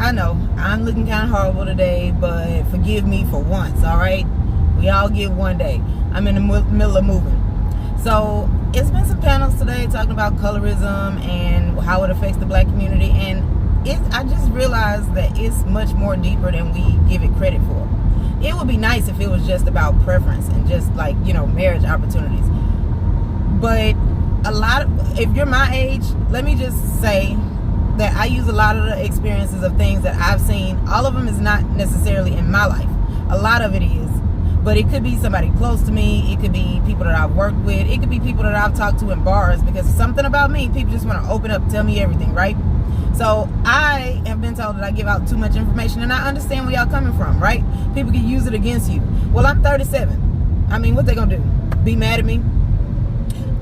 I know I'm looking kind of horrible today, but forgive me for once, all right? We all get one day. I'm in the middle of moving. So it's been some panels today talking about colorism and how it affects the black community, and I just realized that it's much more deeper than we give it credit for. It would be nice if it was just about preference and just like, you know, marriage opportunities. But if you're my age, let me just say that I use a lot of the experiences of things that I've seen. All of them is not necessarily in my life. A lot of it is. But it could be somebody close to me. It could be people that I've worked with. It could be people that I've talked to in bars, because something about me, people just want to open up, tell me everything, right? So I have been told that I give out too much information, and I understand where y'all coming from, right? People can use it against you. Well, I'm 37. I mean, what they gonna do? Be mad at me?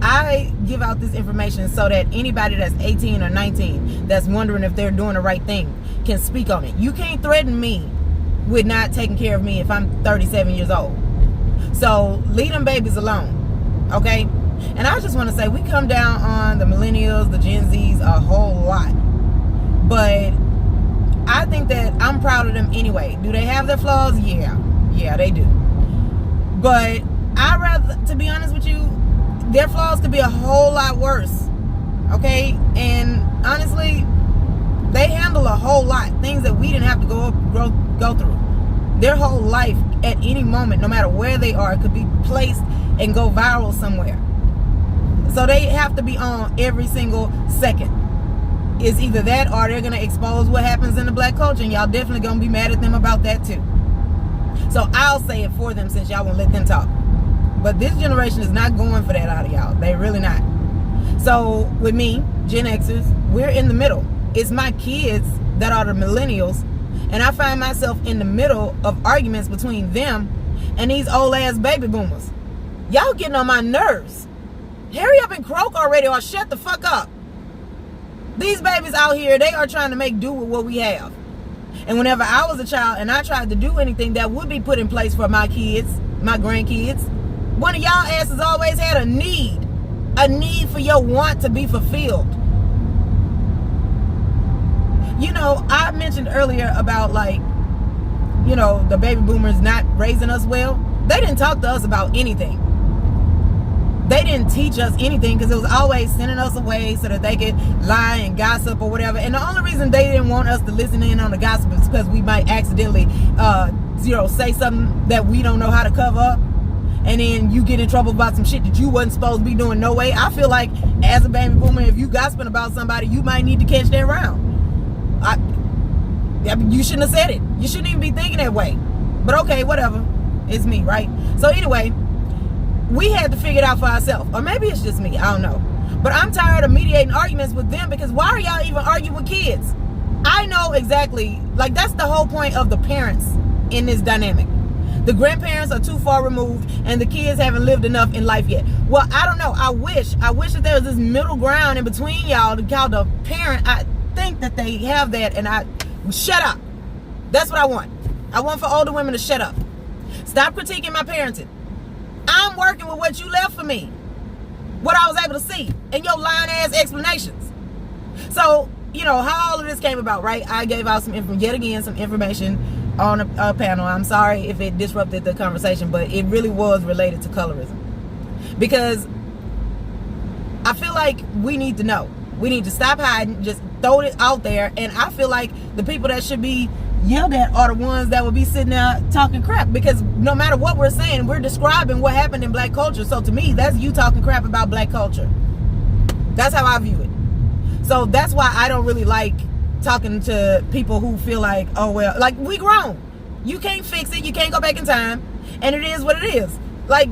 I give out this information so that anybody that's 18 or 19 that's wondering if they're doing the right thing can speak on it. You can't threaten me with not taking care of me if I'm 37 years old. So leave them babies alone, okay? And I just want to say, we come down on the millennials, the Gen Zs a whole lot, but I think that I'm proud of them anyway. Do they have their flaws? Yeah, they do. But I'd rather, to be honest with you, their flaws could be a whole lot worse, okay? And honestly, they handle a whole lot, things that we didn't have to go through. Their whole life at any moment, no matter where they are, could be placed and go viral somewhere. So they have to be on every single second. It's either that or they're going to expose what happens in the black culture, and y'all definitely going to be mad at them about that too. So I'll say it for them, since y'all won't let them talk. But this generation is not going for that out of y'all. They really not. So with me, Gen Xers, we're in the middle. It's my kids that are the millennials, and I find myself in the middle of arguments between them and these old ass baby boomers. Y'all getting on my nerves. Hurry up and croak already, or shut the fuck up. These babies out here, they are trying to make do with what we have. And whenever I was a child and I tried to do anything that would be put in place for my kids, my grandkids, one of y'all asses always had a need for your want to be fulfilled. You know, I mentioned earlier about, like, you know, the baby boomers not raising us well. They didn't talk to us about anything. They didn't teach us anything, because it was always sending us away so that they could lie and gossip or whatever. And the only reason they didn't want us to listen in on the gossip is because we might accidentally, say something that we don't know how to cover up. And then you get in trouble about some shit that you wasn't supposed to be doing no way. I feel like as a baby boomer, if you gossiping about somebody, you might need to catch that round. You shouldn't have said it. You shouldn't even be thinking that way. But okay, whatever. It's me, right? So anyway, we had to figure it out for ourselves. Or maybe it's just me. I don't know. But I'm tired of mediating arguments with them, because why are y'all even arguing with kids? I know exactly. Like, that's the whole point of the parents in this dynamic. The grandparents are too far removed, and the kids haven't lived enough in life yet. Well, I don't know. I wish that there was this middle ground in between y'all to call the parent. I think that they have that, and shut up. That's what I want. I want for older women to shut up. Stop critiquing my parenting. I'm working with what you left for me, what I was able to see, and your lying ass explanations. So, you know how all of this came about, right? I gave out some information on a panel. I'm sorry if it disrupted the conversation, but it really was related to colorism, because I feel like we need to know. We need to stop hiding, just throw it out there. And I feel like the people that should be yelled at are the ones that would be sitting there talking crap, because no matter what we're saying, we're describing what happened in black culture. So to me, that's you talking crap about black culture. That's how I view it. So that's why I don't really like talking to people who feel like, oh well, like, we grown. You can't fix it. You can't go back in time, and it is what it is. Like,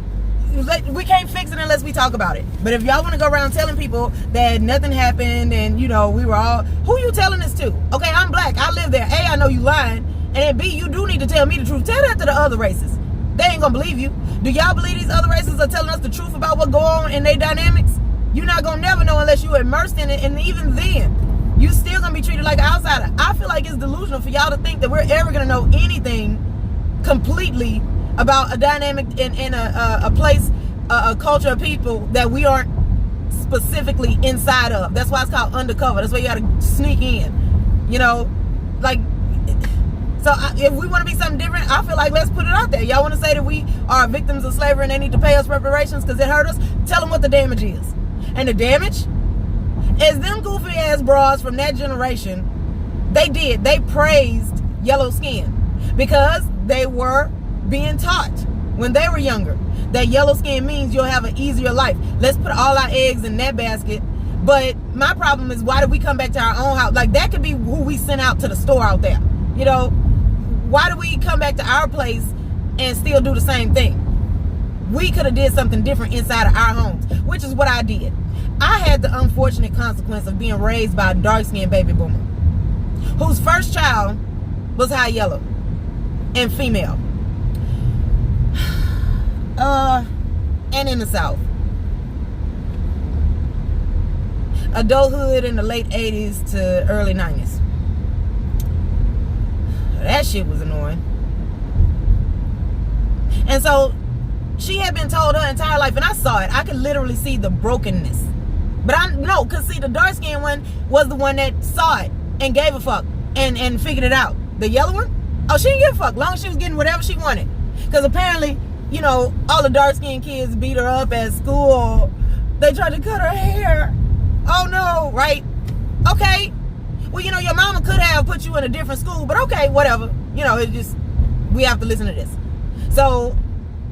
we can't fix it unless we talk about it. But if y'all want to go around telling people that nothing happened and, you know, we were all, who you telling this to? Okay, I'm black, I live there. A, I know you lying, and then B, you do need to tell me the truth. Tell that to the other races. They ain't gonna believe you. Do y'all believe these other races are telling us the truth about what go on in their dynamics? You're not gonna never know unless you're immersed in it, and even then, you still gonna be treated like an outsider. I feel like it's delusional for y'all to think that we're ever gonna know anything completely about a dynamic in a place, a culture of people that we aren't specifically inside of. That's why it's called undercover. That's why you gotta sneak in. You know, like, So if we want to be something different, I feel like let's put it out there. Y'all want to say that we are victims of slavery and they need to pay us reparations because it hurt us? Tell them what the damage is. And the damage is them goofy ass bras from that generation. They praised yellow skin because they were being taught when they were younger that yellow skin means you'll have an easier life. Let's put all our eggs in that basket. But my problem is, why do we come back to our own house? Like, that could be who we sent out to the store out there. You know, why do we come back to our place and still do the same thing? We could have did something different inside of our homes, which is what I did. I had the unfortunate consequence of being raised by a dark-skinned baby boomer whose first child was high yellow and female. And in the South. Adulthood in the late 80s to early 90s. That shit was annoying. And so she had been told her entire life, and I saw it. I could literally see the brokenness. But I know, because see, the dark-skinned one was the one that saw it and gave a fuck and figured it out. The yellow one, oh, she didn't give a fuck, long as she was getting whatever she wanted. Because apparently, you know, all the dark-skinned kids beat her up at school. They tried to cut her hair. Oh no, right? Okay. Well, you know, your mama could have put you in a different school, but okay, whatever. You know, it's just, we have to listen to this. So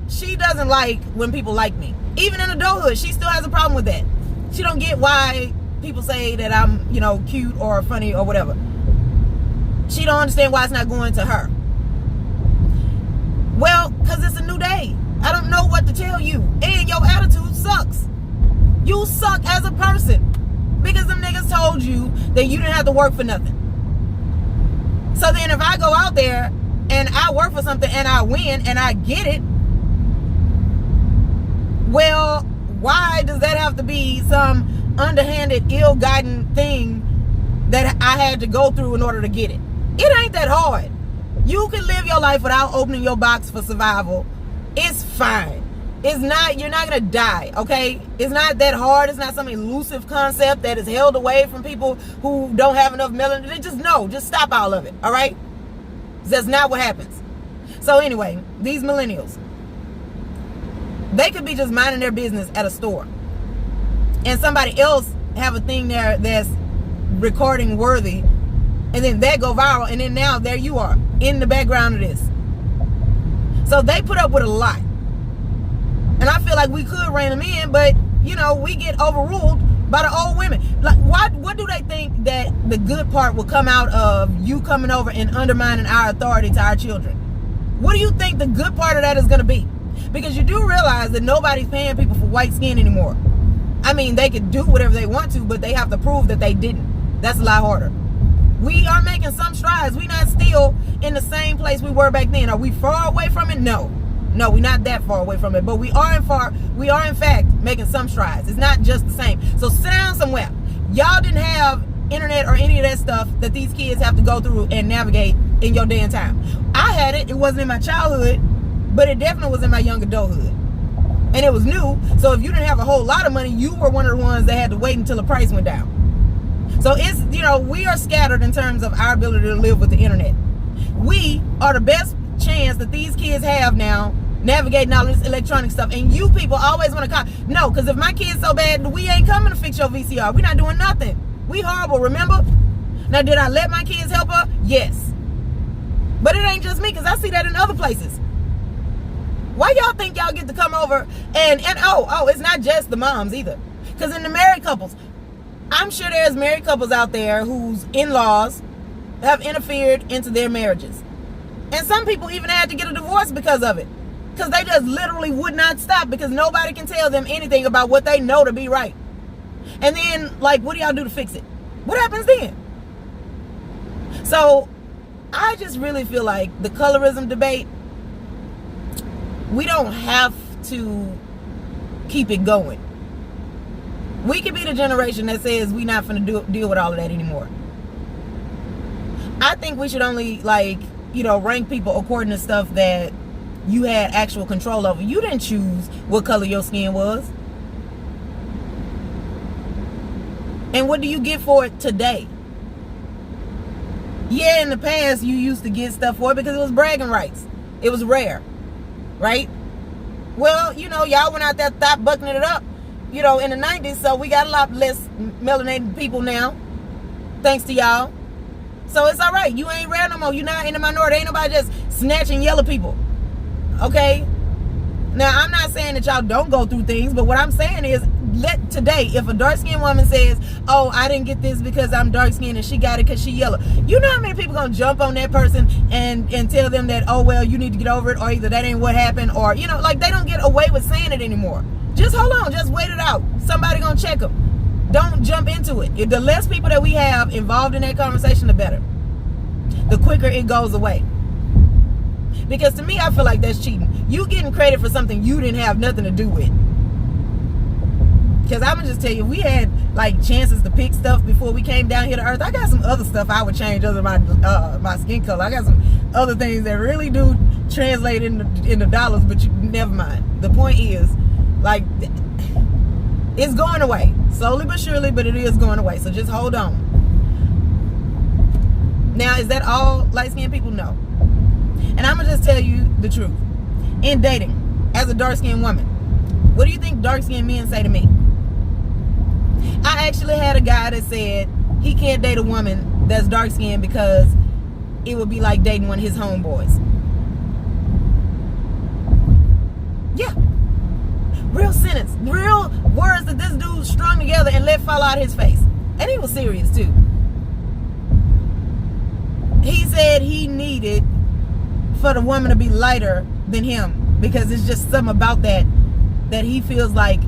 she doesn't like when people like me. Even in adulthood, she still has a problem with that. She don't get why people say that I'm, you know, cute or funny or whatever. She don't understand why it's not going to her. Well, because it's a new day. I don't know what to tell you. And your attitude sucks. You suck as a person. Because them niggas told you that you didn't have to work for nothing. So then if I go out there and I work for something and I win and I get it, well, why does that have to be some underhanded, ill-gotten thing that I had to go through in order to get it? It ain't that hard. You can live your life without opening your box for survival. It's fine. It's not, you're not gonna die, okay? It's not that hard. It's not some elusive concept that is held away from people who don't have enough melanin. Just stop all of it, all right? That's not what happens. So anyway, these millennials, they could be just minding their business at a store and somebody else have a thing there that's recording worthy, and then that go viral, and then now there you are in the background of this. So they put up with a lot. And I feel like we could rein them in, but, you know, we get overruled by the old women. Like, what do they think that the good part will come out of you coming over and undermining our authority to our children? What do you think the good part of that is going to be? Because you do realize that nobody's paying people for white skin anymore. I mean, they could do whatever they want to, but they have to prove that they didn't. That's a lot harder. We are making some strides. We're not still in the same place we were back then. Are we far away from it? No. No, we're not that far away from it, but we are in fact making some strides. It's not just the same. So sit down somewhere. Y'all didn't have internet or any of that stuff that these kids have to go through and navigate in your day and time. I had it. It wasn't in my childhood, but it definitely was in my young adulthood. And it was new. So if you didn't have a whole lot of money, you were one of the ones that had to wait until the price went down. So it's, you know, we are scattered in terms of our ability to live with the internet. We are the best chance that these kids have now navigating all this electronic stuff, and you people always want to come. No, because if my kid's so bad, we ain't coming to fix your VCR. We're not doing nothing. We horrible, remember? Now, did I let my kids help her? Yes. But it ain't just me, because I see that in other places. Why y'all think y'all get to come over and it's not just the moms either. Because in the married couples, I'm sure there's married couples out there whose in-laws have interfered into their marriages. And some people even had to get a divorce because of it. Because they just literally would not stop, because nobody can tell them anything about what they know to be right. And then, like, what do y'all do to fix it? What happens then? So, I just really feel like the colorism debate, we don't have to keep it going. We could be the generation that says we're not going to deal with all of that anymore. I think we should only, like, you know, rank people according to stuff that you had actual control over. You didn't choose what color your skin was. And what do you get for it today? Yeah, in the past you used to get stuff for it because it was bragging rights. It was rare, right? Well, y'all went out there, thought bucking it up, in the 90s, so we got a lot less melanated people now, thanks to y'all. So it's all right. You ain't rare no more. You're not in the minority. Ain't nobody just snatching yellow people, okay? Now, I'm not saying that y'all don't go through things, but what I'm saying is, today, if a dark-skinned woman says, oh, I didn't get this because I'm dark-skinned and she got it because she yellow, you know how many people gonna jump on that person and tell them that, oh, well, you need to get over it, or either that ain't what happened, or, like, they don't get away with saying it anymore. Just hold on. Just wait it out. Somebody gonna check them. Don't jump into it. If the less people that we have involved in that conversation, the better. The quicker it goes away. Because to me, I feel like that's cheating. You getting credit for something you didn't have nothing to do with. Because I'm going to just tell you, we had like chances to pick stuff before we came down here to earth. I got some other stuff I would change other than my skin color. I got some other things that really do translate into dollars, but never mind. The point is, like, it's going away. Slowly but surely, but it is going away. So just hold on. Now, is that all light-skinned people? No. And I'm going to just tell you the truth. In dating, as a dark-skinned woman, what do you think dark-skinned men say to me? I actually had a guy that said he can't date a woman that's dark-skinned because it would be like dating one of his homeboys. Yeah. Real sentence. Real words that this dude strung together and let fall out his face. And he was serious, too. He said he needed for the woman to be lighter than him because it's just something about that he feels like,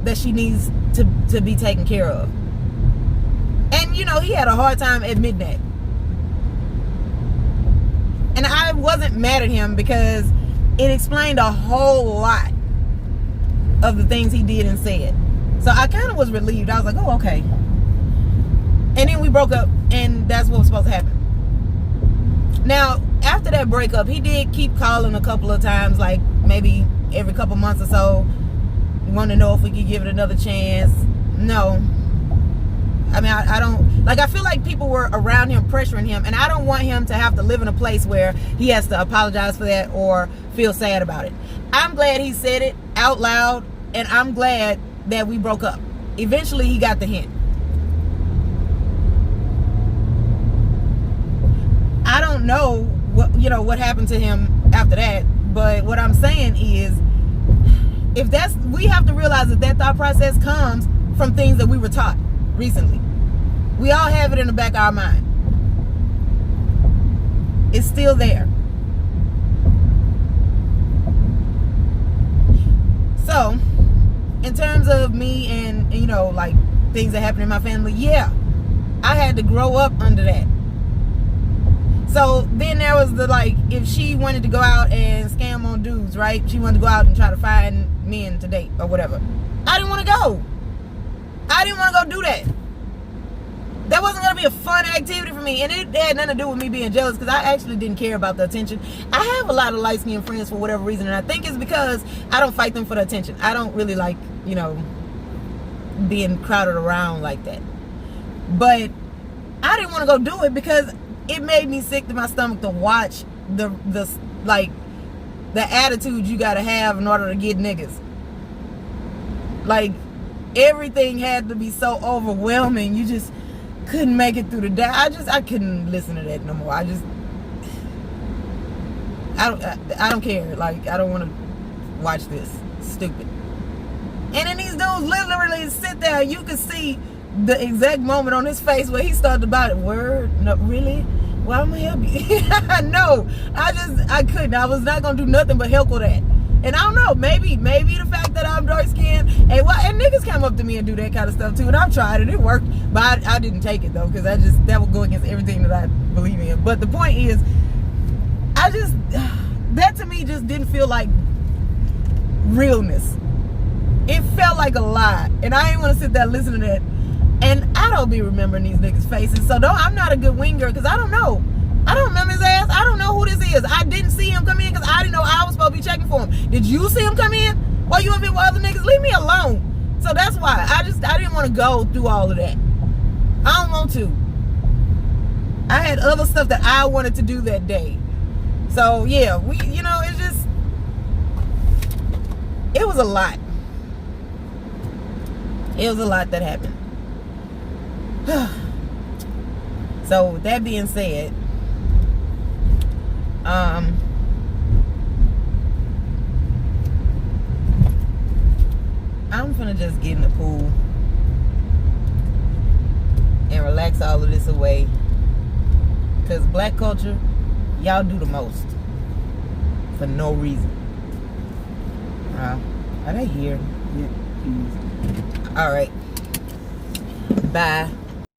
that she needs to be taken care of. And, he had a hard time admitting that. And I wasn't mad at him because it explained a whole lot of the things he did and said. So I kind of was relieved. I was like, oh, okay. And then we broke up, and that's what was supposed to happen. Now, after that breakup, he did keep calling a couple of times, like maybe every couple months or so. Want to know if we could give it another chance. No. I mean, I don't, like, I feel like people were around him pressuring him, and I don't want him to have to live in a place where he has to apologize for that or feel sad about it. I'm glad he said it out loud, and I'm glad that we broke up. Eventually, he got the hint. I don't know what happened to him after that, but what I'm saying is, we have to realize that thought process comes from things that we were taught recently. We all have it in the back of our mind. It's still there. So, in terms of me and like things that happen in my family, yeah, I had to grow up under that. So then there was if she wanted to go out and scam on dudes, right? She wanted to go out and try to find men to date or whatever. I didn't want to go. I didn't want to go do that. That wasn't going to be a fun activity for me. And it had nothing to do with me being jealous because I actually didn't care about the attention. I have a lot of light-skinned friends for whatever reason. And I think it's because I don't fight them for the attention. I don't really like, being crowded around like that. But I didn't want to go do it because it made me sick to my stomach to watch the attitude you gotta have in order to get niggas. Like, everything had to be so overwhelming. You just couldn't make it through the day. I couldn't listen to that no more. I don't care. Like, I don't want to watch this. Stupid. And then these dudes literally sit there and you can see the exact moment on his face where he started about it. Word? No, really? Well, I'm gonna help you. No, I couldn't. I was not gonna do nothing but heckle that. And I don't know, maybe the fact that I'm dark skinned, and niggas come up to me and do that kind of stuff too, and I've tried it, it worked, but I didn't take it though, because that would go against everything that I believe in. But the point is, that to me just didn't feel like realness. It felt like a lie, and I ain't want to sit there listening to that. And I don't be remembering these niggas' faces. So I'm not a good winger because I don't know. I don't remember his ass. I don't know who this is. I didn't see him come in because I didn't know I was supposed to be checking for him. Did you see him come in? Or you been with other niggas? Leave me alone. So that's why. I didn't want to go through all of that. I don't want to. I had other stuff that I wanted to do that day. So yeah, we, you know, it's just, it was a lot. It was a lot that happened. So with that being said, I'm gonna just get in the pool and relax all of this away, because black culture, y'all do the most for no reason. Are they here? Yeah. All right, bye.